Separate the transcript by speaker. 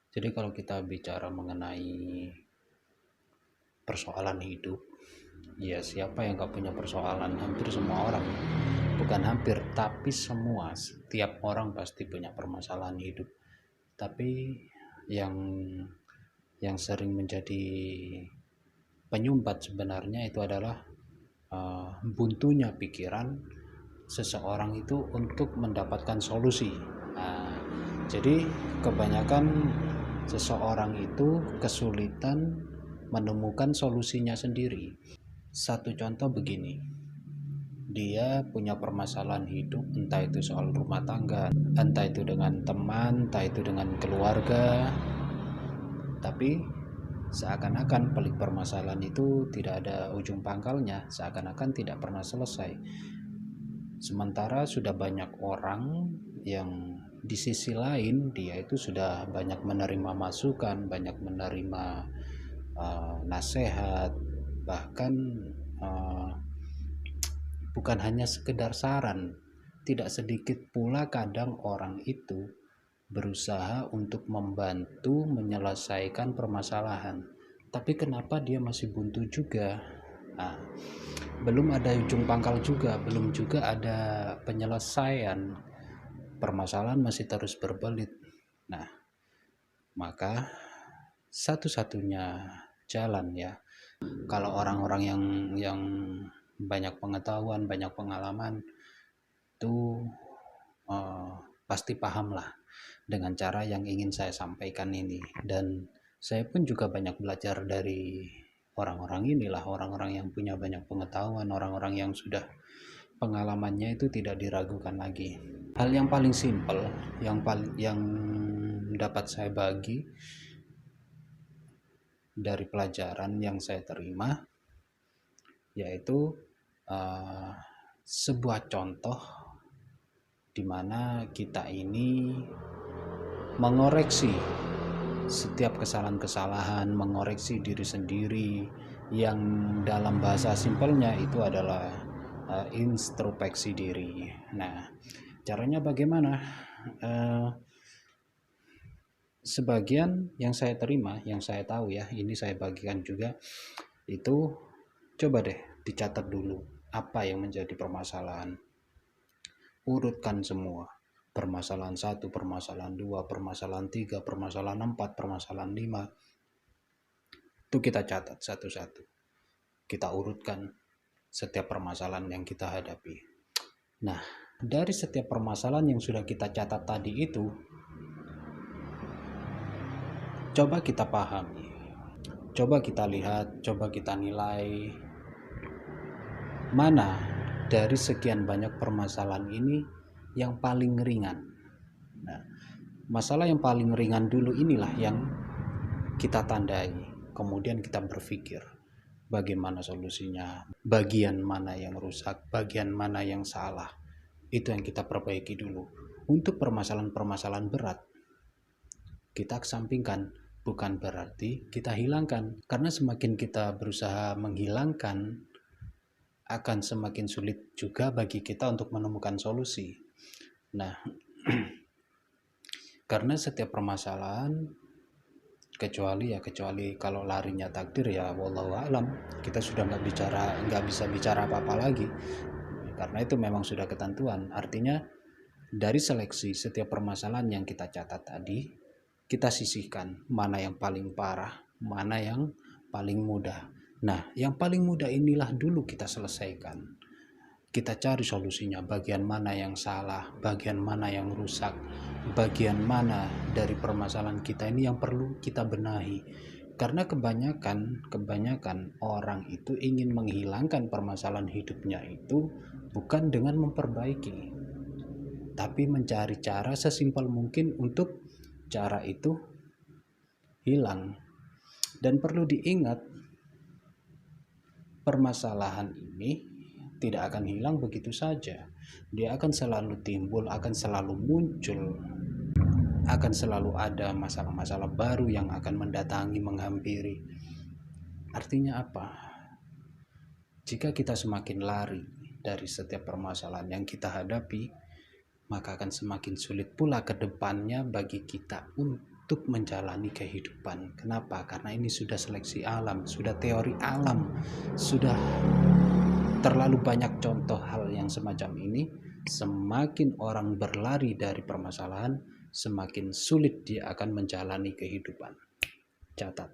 Speaker 1: Jadi kalau kita bicara mengenai persoalan hidup, ya siapa yang gak punya persoalan? Hampir semua orang, bukan hampir, tapi semua, setiap orang pasti punya permasalahan hidup. Tapi yang sering menjadi penyumbat sebenarnya itu adalah buntunya pikiran seseorang itu untuk mendapatkan solusi. Nah, jadi kebanyakan seseorang itu kesulitan menemukan solusinya sendiri. Satu contoh begini, dia punya permasalahan hidup, entah itu soal rumah tangga, entah itu dengan teman, entah itu dengan keluarga, tapi seakan-akan pelik permasalahan itu tidak ada ujung pangkalnya, seakan-akan tidak pernah selesai. Sementara sudah banyak orang yang di sisi lain dia itu sudah banyak menerima masukan, banyak menerima nasihat, bahkan uh, bukan hanya sekedar saran. Tidak sedikit pula kadang orang itu berusaha untuk membantu menyelesaikan permasalahan. Tapi kenapa dia masih buntu juga? Nah, belum ada ujung pangkal juga, belum juga ada penyelesaian. Permasalahan masih terus berbelit. Nah, maka satu-satunya jalan ya, kalau orang-orang yang banyak pengetahuan, banyak pengalaman itu uh, pasti paham lah dengan cara yang ingin saya sampaikan ini. Dan saya pun juga banyak belajar dari orang-orang inilah, orang-orang yang punya banyak pengetahuan, orang-orang yang sudah pengalamannya itu tidak diragukan lagi. Hal yang paling simpel yang dapat saya bagi dari pelajaran yang saya terima, yaitu uh, sebuah contoh di mana kita ini mengoreksi setiap kesalahan-kesalahan, mengoreksi diri sendiri, yang dalam bahasa simpelnya itu adalah introspeksi diri. Nah, caranya bagaimana? Sebagian yang saya terima, yang saya tahu ya, ini saya bagikan juga, itu coba deh dicatat dulu apa yang menjadi permasalahan. Urutkan semua. Permasalahan 1, permasalahan 2, permasalahan 3, permasalahan 4, permasalahan 5. Itu kita catat satu-satu. Kita urutkan setiap permasalahan yang kita hadapi. Nah, dari setiap permasalahan yang sudah kita catat tadi itu, coba kita pahami, coba kita lihat, coba kita nilai mana dari sekian banyak permasalahan ini yang paling ringan. Nah, masalah yang paling ringan dulu inilah yang kita tandai, kemudian kita berpikir bagaimana solusinya, bagian mana yang rusak, bagian mana yang salah, itu yang kita perbaiki dulu. Untuk permasalahan-permasalahan berat kita kesampingkan, bukan berarti kita hilangkan, karena semakin kita berusaha menghilangkan akan semakin sulit juga bagi kita untuk menemukan solusi. Nah, karena setiap permasalahan, kecuali kalau larinya takdir ya wallahu alam, kita sudah nggak bisa bicara apa-apa lagi, karena itu memang sudah ketentuan. Artinya dari seleksi setiap permasalahan yang kita catat tadi, kita sisihkan mana yang paling parah, mana yang paling mudah. Nah, yang paling mudah inilah dulu kita selesaikan. Kita cari solusinya, bagian mana yang salah, bagian mana yang rusak, bagian mana dari permasalahan kita ini yang perlu kita benahi. Karena kebanyakan orang itu ingin menghilangkan permasalahan hidupnya itu bukan dengan memperbaiki, tapi mencari cara sesimpel mungkin untuk cara itu hilang. Dan perlu diingat, permasalahan ini tidak akan hilang begitu saja. Dia akan selalu timbul, akan selalu muncul, akan selalu ada masalah-masalah baru yang akan mendatangi, menghampiri. Artinya apa? Jika kita semakin lari dari setiap permasalahan yang kita hadapi, maka akan semakin sulit pula ke depannya bagi kita untuk menjalani kehidupan. Kenapa? Karena ini sudah seleksi alam, sudah teori alam, sudah terlalu banyak contoh hal yang semacam ini. Semakin orang berlari dari permasalahan, semakin sulit dia akan menjalani kehidupan. Catat.